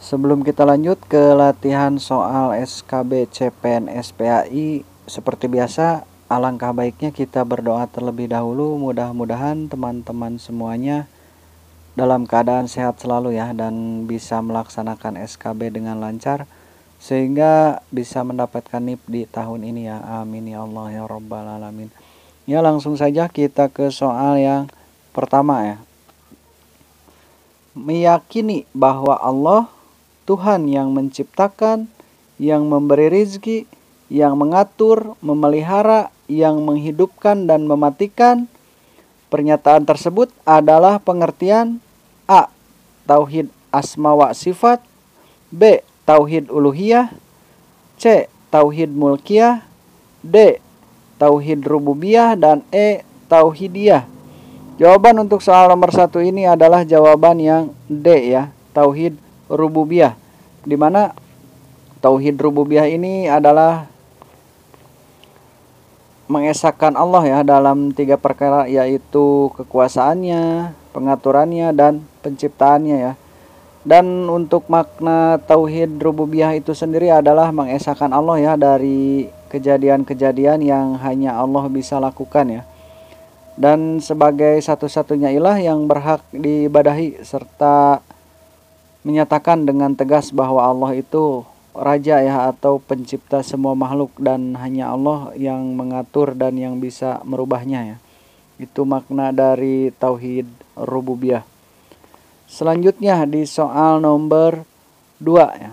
Sebelum kita lanjut ke latihan soal SKB CPNS PAI, seperti biasa, alangkah baiknya kita berdoa terlebih dahulu. Mudah-mudahan teman-teman semuanya dalam keadaan sehat selalu ya, dan bisa melaksanakan SKB dengan lancar, sehingga bisa mendapatkan NIP di tahun ini ya. Amin ya Allah ya Rabbal Alamin. Ya, langsung saja kita ke soal yang pertama ya. Meyakini bahwa Allah Tuhan yang menciptakan, yang memberi rizki, yang mengatur, memelihara, yang menghidupkan dan mematikan. Pernyataan tersebut adalah pengertian A. Tauhid asma wa sifat, B. Tauhid uluhiyah, C. Tauhid mulkiyah, D. Tauhid rububiyah, dan E. Tauhidiyah. Jawaban untuk soal nomor 1 ini adalah jawaban yang D ya, Tauhid rububiyah, di mana tauhid rububiyah ini adalah mengesahkan Allah ya dalam 3 perkara, yaitu kekuasaannya, pengaturannya, dan penciptaannya ya. Dan untuk makna tauhid rububiyah itu sendiri adalah mengesahkan Allah ya dari kejadian-kejadian yang hanya Allah bisa lakukan ya, dan sebagai satu-satunya ilah yang berhak diibadahi, serta menyatakan dengan tegas bahwa Allah itu raja ya, atau pencipta semua makhluk, dan hanya Allah yang mengatur dan yang bisa merubahnya ya. Itu makna dari tauhid rububiyah. Selanjutnya di soal nomor 2 ya.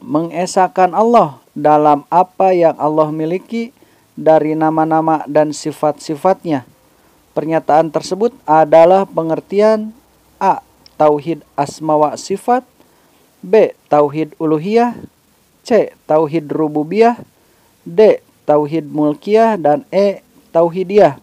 Mengesahkan Allah dalam apa yang Allah miliki dari nama-nama dan sifat-sifatnya. Pernyataan tersebut adalah pengertian A. Tauhid asma wa sifat, B. Tauhid uluhiyah, C. Tauhid rububiyah, D. Tauhid mulkiyah, dan E. Tauhidiyah.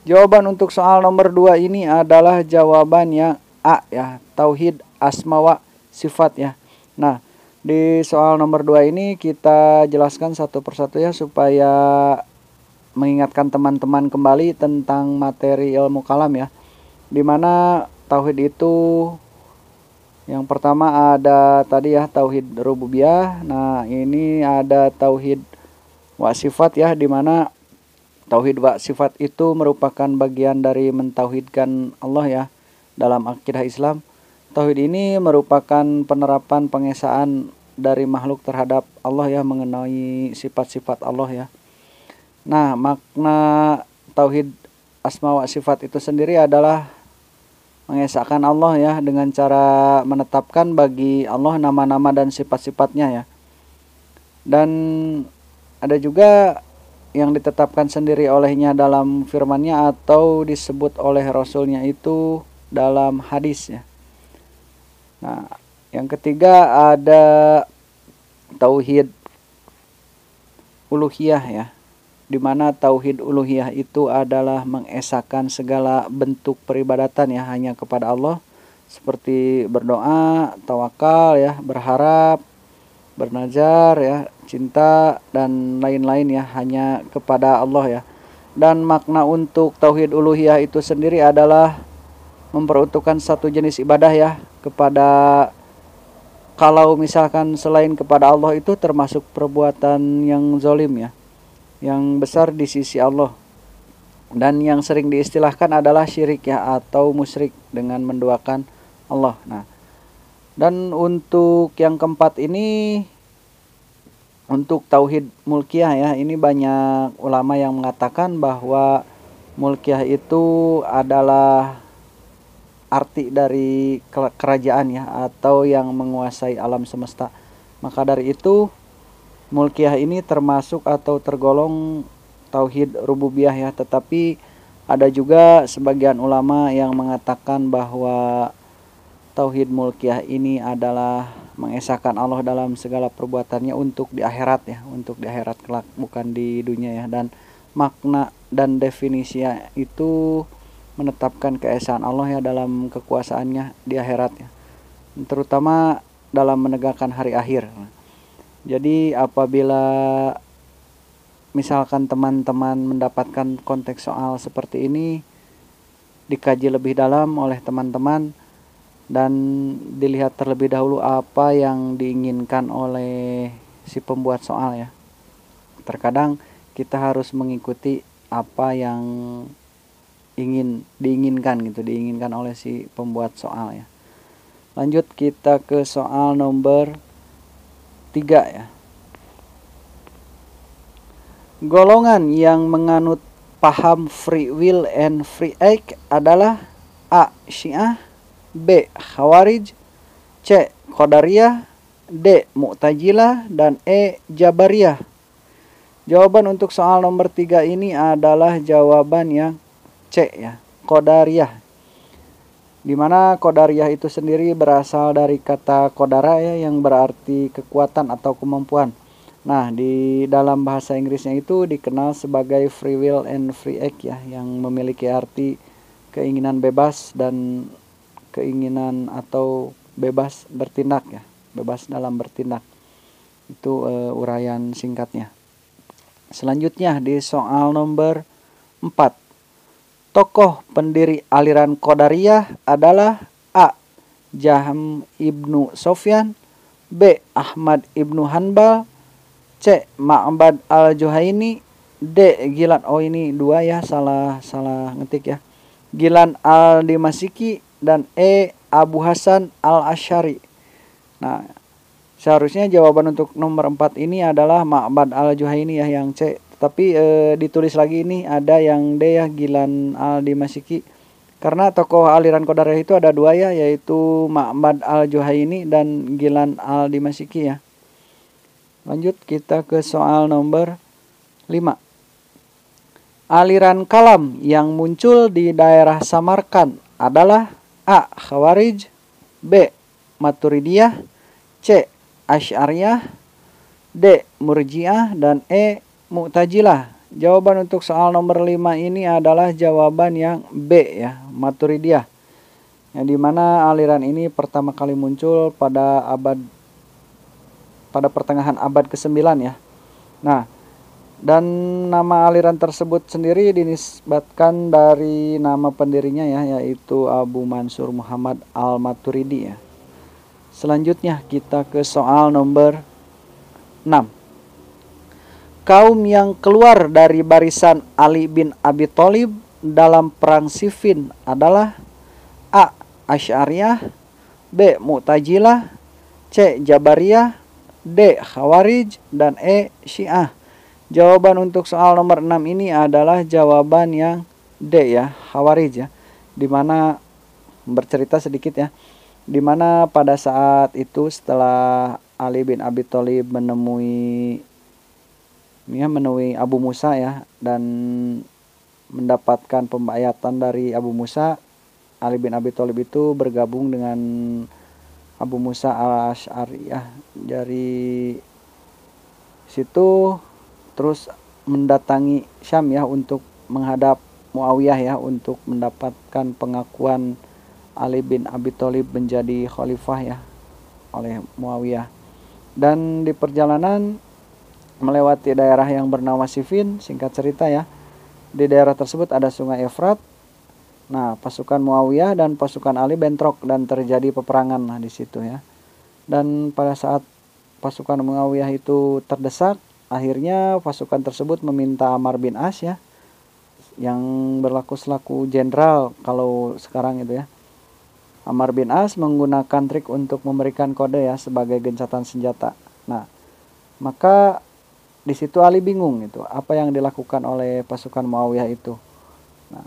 Jawaban untuk soal nomor 2 ini adalah jawaban yang A ya, Tauhid asma wa sifat ya. Nah, di soal nomor 2 ini kita jelaskan satu persatu ya, supaya mengingatkan teman-teman kembali tentang materi ilmu kalam ya, dimana tauhid itu yang pertama ada tadi ya, tauhid rububiyah. Nah, ini ada tauhid wa sifat ya, dimana tauhid wa sifat itu merupakan bagian dari mentauhidkan Allah ya dalam akidah Islam. Tauhid ini merupakan penerapan pengesaan dari makhluk terhadap Allah ya, mengenai sifat-sifat Allah ya. Nah, makna tauhid asma wa sifat itu sendiri adalah mengesahkan Allah ya, dengan cara menetapkan bagi Allah nama-nama dan sifat-sifatnya ya. Dan ada juga yang ditetapkan sendiri olehnya dalam firman-Nya, atau disebut oleh Rasul-Nya itu dalam hadis ya. Nah, yang ketiga ada tauhid uluhiyah ya, di mana tauhid uluhiyah itu adalah mengesahkan segala bentuk peribadatan ya hanya kepada Allah, seperti berdoa, tawakal ya, berharap, bernazar ya, cinta, dan lain-lain ya, hanya kepada Allah ya. Dan makna untuk tauhid uluhiyah itu sendiri adalah memperuntukkan satu jenis ibadah ya kepada, kalau misalkan selain kepada Allah itu termasuk perbuatan yang zalim ya, yang besar di sisi Allah, dan yang sering diistilahkan adalah syirik ya, atau musyrik dengan menduakan Allah. Nah, dan untuk yang keempat ini, untuk tauhid mulkiyah ya, ini banyak ulama yang mengatakan bahwa mulkiyah itu adalah arti dari kerajaan ya, atau yang menguasai alam semesta. Maka dari itu mulkiyah ini termasuk atau tergolong tauhid rububiyah ya, tetapi ada juga sebagian ulama yang mengatakan bahwa tauhid mulkiyah ini adalah mengesahkan Allah dalam segala perbuatannya untuk di akhirat ya, untuk di akhirat kelak, bukan di dunia ya. Dan makna dan definisinya itu menetapkan keesaan Allah ya dalam kekuasaannya di akhirat ya, terutama dalam menegakkan hari akhir. Jadi apabila misalkan teman-teman mendapatkan konteks soal seperti ini, dikaji lebih dalam oleh teman-teman, dan dilihat terlebih dahulu apa yang diinginkan oleh si pembuat soal ya. Terkadang kita harus mengikuti apa yang diinginkan oleh si pembuat soal ya. Lanjut kita ke soal nomor 3 ya. Golongan yang menganut paham free will and free act adalah A. Syiah, B. Khawarij, C. Qadariyah, D. Mu'tazilah, dan E. Jabariyah. Jawaban untuk soal nomor 3 ini adalah jawaban yang C ya, Qadariyah. Dimana Qadariyah itu sendiri berasal dari kata qadara ya, yang berarti kekuatan atau kemampuan. Nah, di dalam bahasa Inggrisnya itu dikenal sebagai free will and free act ya, yang memiliki arti keinginan bebas dan keinginan atau bebas bertindak ya, bebas dalam bertindak. Itu uraian singkatnya. Selanjutnya di soal nomor 4. Tokoh pendiri aliran Qadariyah adalah A. Jahm ibnu Sofyan, B. Ahmad ibnu Hanbal, C. Ma'bad al-Juhaini, D. Gilan, oh ini 2 ya, salah ngetik ya, Gilan al-Dimasiki, dan E. Abu Hasan al-Asy'ari. Nah, seharusnya jawaban untuk nomor 4 ini adalah Ma'bad al-Juhaini ya, yang C. Tapi ditulis lagi ini ada yang D ya, Gilan al-Dimasiki. Karena tokoh aliran Qadariyah itu ada 2 ya, yaitu Ma'bad al-Juhaini dan Gilan al-Dimasiki ya. Lanjut kita ke soal nomor 5. Aliran kalam yang muncul di daerah Samarkand adalah A. Khawarij, B. Maturidiyah, C. Asy'ariyah, D. Murji'ah, dan E. Mu'tazilah. Jawaban untuk soal nomor 5 ini adalah jawaban yang B ya, Maturidiyah. Yang dimana aliran ini pertama kali muncul pada pertengahan abad ke-9 ya. Nah, dan nama aliran tersebut sendiri dinisbatkan dari nama pendirinya ya, yaitu Abu Mansur Muhammad al-Maturidi ya. Selanjutnya kita ke soal nomor 6. Kaum yang keluar dari barisan Ali bin Abi Thalib dalam perang Siffin adalah A. Asy'ariyah, B. Mu'tazilah, C. Jabariyah, D. Khawarij, dan E. Syiah. Jawaban untuk soal nomor 6 ini adalah jawaban yang D ya, Khawarij ya. Dimana bercerita sedikit ya, dimana pada saat itu setelah Ali bin Abi Thalib menemui Abu Musa ya, dan mendapatkan pembayatan dari Abu Musa, Ali bin Abi Thalib itu bergabung dengan Abu Musa al-Asy'ari ya. Dari situ terus mendatangi Syam ya, untuk menghadap Muawiyah ya, untuk mendapatkan pengakuan Ali bin Abi Thalib menjadi khalifah ya oleh Muawiyah. Dan di perjalanan melewati daerah yang bernama Siffin, singkat cerita ya, di daerah tersebut ada sungai Efrat. Nah, pasukan Muawiyah dan pasukan Ali bentrok dan terjadi peperangan di situ ya. Dan pada saat pasukan Muawiyah itu terdesak, akhirnya pasukan tersebut meminta Amr bin As ya, yang berlaku selaku jenderal kalau sekarang itu ya. Amr bin As menggunakan trik untuk memberikan kode ya sebagai gencatan senjata. Nah, maka di situ Ali bingung itu apa yang dilakukan oleh pasukan Muawiyah itu. Nah,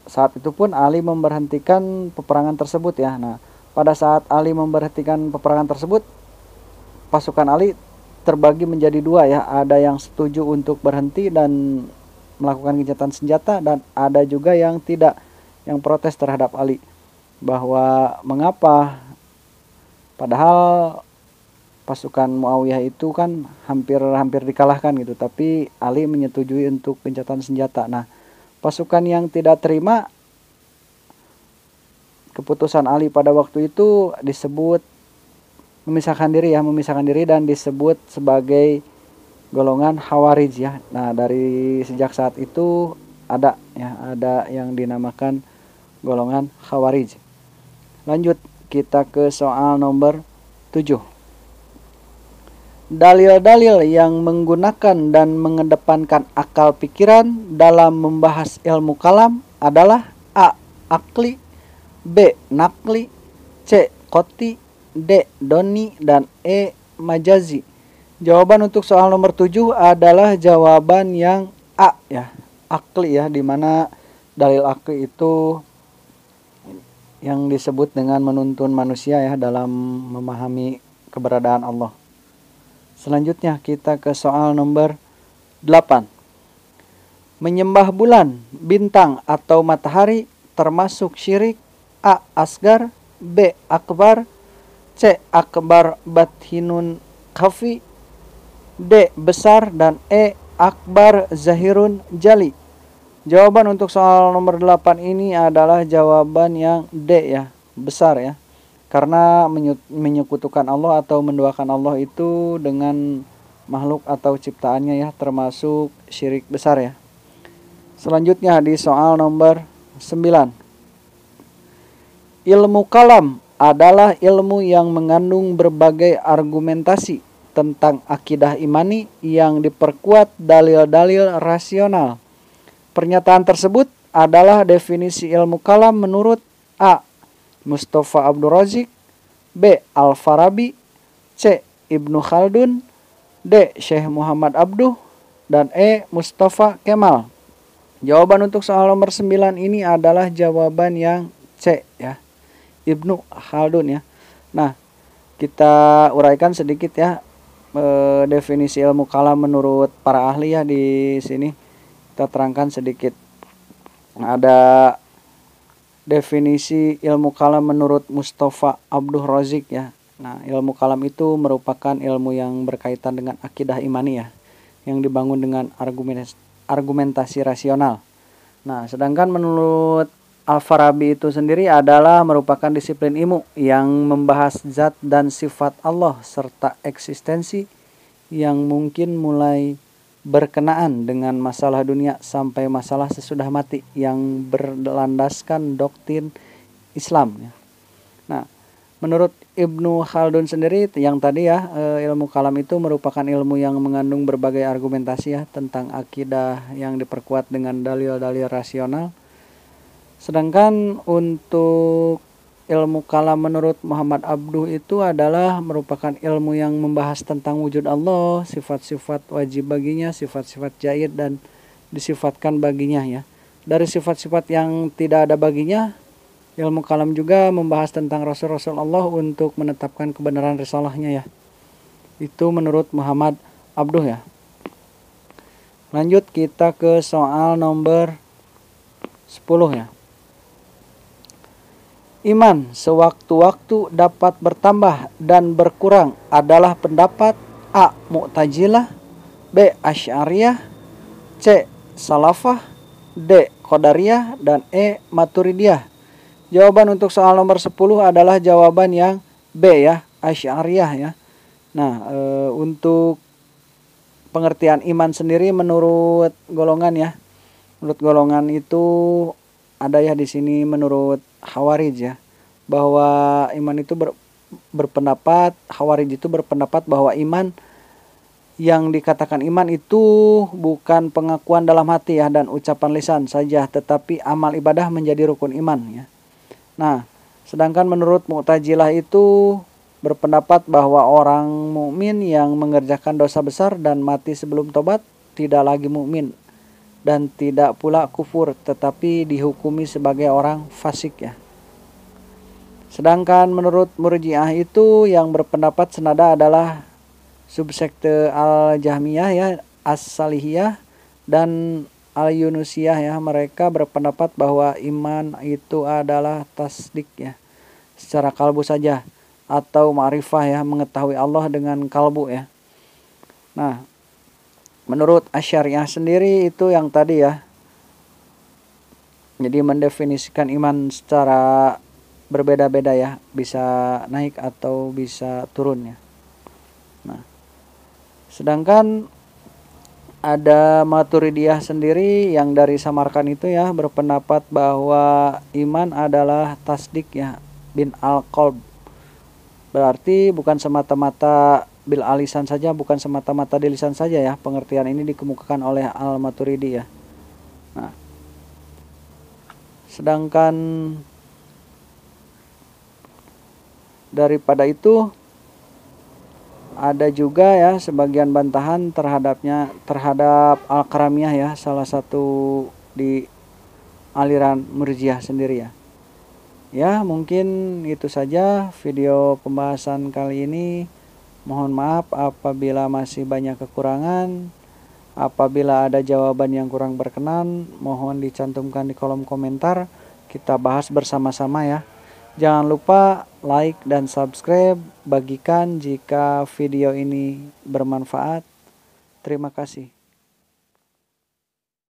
saat itu pun Ali memberhentikan peperangan tersebut ya. Nah, pada saat Ali memberhentikan peperangan tersebut, pasukan Ali terbagi menjadi 2 ya. Ada yang setuju untuk berhenti dan melakukan gencatan senjata, dan ada juga yang tidak, yang protes terhadap Ali, bahwa mengapa padahal pasukan Muawiyah itu kan hampir dikalahkan gitu, tapi Ali menyetujui untuk gencatan senjata. Nah, pasukan yang tidak terima keputusan Ali pada waktu itu disebut memisahkan diri dan disebut sebagai golongan Khawarij ya. Nah, dari sejak saat itu ada yang dinamakan golongan Khawarij. Lanjut kita ke soal nomor 7. Dalil-dalil yang menggunakan dan mengedepankan akal pikiran dalam membahas ilmu kalam adalah A. Akli, B. Nakli, C. Qoti, D. Doni, dan E. Majazi. Jawaban untuk soal nomor 7 adalah jawaban yang A ya, akli ya, dimana dalil akli itu yang disebut dengan menuntun manusia ya dalam memahami keberadaan Allah. Selanjutnya kita ke soal nomor 8. Menyembah bulan, bintang, atau matahari termasuk syirik. A. Asgar, B. Akbar, C. Akbar bathinun khafi, D. Besar, dan E. Akbar zahirun jali. Jawaban untuk soal nomor 8 ini adalah jawaban yang D ya, besar ya. Karena menyekutukan Allah atau menduakan Allah itu dengan makhluk atau ciptaannya ya, termasuk syirik besar ya. Selanjutnya di soal nomor 9. Ilmu kalam adalah ilmu yang mengandung berbagai argumentasi tentang akidah imani yang diperkuat dalil-dalil rasional. Pernyataan tersebut adalah definisi ilmu kalam menurut A. Mustafa Abdul Razik, B. Al-Farabi, C. Ibnu Khaldun, D. Syekh Muhammad Abduh, dan E. Mustafa Kemal. Jawaban untuk soal nomor 9 ini adalah jawaban yang C ya, Ibnu Khaldun ya. Nah, kita uraikan sedikit ya definisi ilmu kalam menurut para ahli ya di sini. Kita terangkan sedikit. Ada definisi ilmu kalam menurut Mustafa Abdul Razik ya. Nah, ilmu kalam itu merupakan ilmu yang berkaitan dengan akidah imani ya, yang dibangun dengan argumentasi rasional. Nah, sedangkan menurut Al-Farabi itu sendiri adalah merupakan disiplin ilmu yang membahas zat dan sifat Allah serta eksistensi yang mungkin mulai berkenaan dengan masalah dunia sampai masalah sesudah mati yang berlandaskan doktrin Islam ya. Nah, menurut Ibnu Khaldun sendiri yang tadi ya, ilmu kalam itu merupakan ilmu yang mengandung berbagai argumentasi ya tentang akidah yang diperkuat dengan dalil-dalil rasional. Sedangkan untuk ilmu kalam menurut Muhammad Abduh itu adalah merupakan ilmu yang membahas tentang wujud Allah, sifat-sifat wajib baginya, sifat-sifat jaid dan disifatkan baginya ya. Dari sifat-sifat yang tidak ada baginya, ilmu kalam juga membahas tentang Rasul-Rasul Allah untuk menetapkan kebenaran risalahnya ya. Itu menurut Muhammad Abduh ya. Lanjut kita ke soal nomor 10 ya. Iman sewaktu-waktu dapat bertambah dan berkurang adalah pendapat A. Mu'tazilah, B. Asy'ariyah, C. Salafah, D. Qadariyah, dan E. Maturidiyah. Jawaban untuk soal nomor 10 adalah jawaban yang B ya, Asy'ariyah ya. Nah, untuk pengertian iman sendiri menurut golongan ya. Menurut golongan itu ada ya di sini menurut Khawarij ya, bahwa iman itu berpendapat, Khawarij itu berpendapat bahwa iman yang dikatakan iman itu bukan pengakuan dalam hati ya dan ucapan lisan saja, tetapi amal ibadah menjadi rukun iman ya. Nah, sedangkan menurut Mu'tazilah itu berpendapat bahwa orang mukmin yang mengerjakan dosa besar dan mati sebelum tobat tidak lagi mukmin dan tidak pula kufur, tetapi dihukumi sebagai orang fasik ya. Sedangkan menurut Murji'ah itu yang berpendapat senada adalah subsekte Al-Jahmiyah ya, As-Salihiyah, dan Al-Yunusiyah ya. Mereka berpendapat bahwa iman itu adalah tasdik ya, secara kalbu saja, atau ma'rifah ya, mengetahui Allah dengan kalbu ya. Nah, menurut Asy'ariyah sendiri itu yang tadi ya, jadi mendefinisikan iman secara berbeda-beda ya, bisa naik atau bisa turun ya. Nah, sedangkan ada Maturidiyah sendiri yang dari Samarkand itu ya berpendapat bahwa iman adalah tasdik ya, bin al-qalb. Berarti bukan semata-mata bil alisan saja, bukan semata-mata di lisan saja ya. Pengertian ini dikemukakan oleh Al-Maturidi ya. Nah, sedangkan daripada itu ada juga ya sebagian bantahan terhadap Al-Karamiyah ya, salah satu di aliran Murji'ah sendiri ya. Ya, mungkin itu saja video pembahasan kali ini. Mohon maaf apabila masih banyak kekurangan. Apabila ada jawaban yang kurang berkenan, mohon dicantumkan di kolom komentar. Kita bahas bersama-sama ya. Jangan lupa like dan subscribe. Bagikan jika video ini bermanfaat. Terima kasih.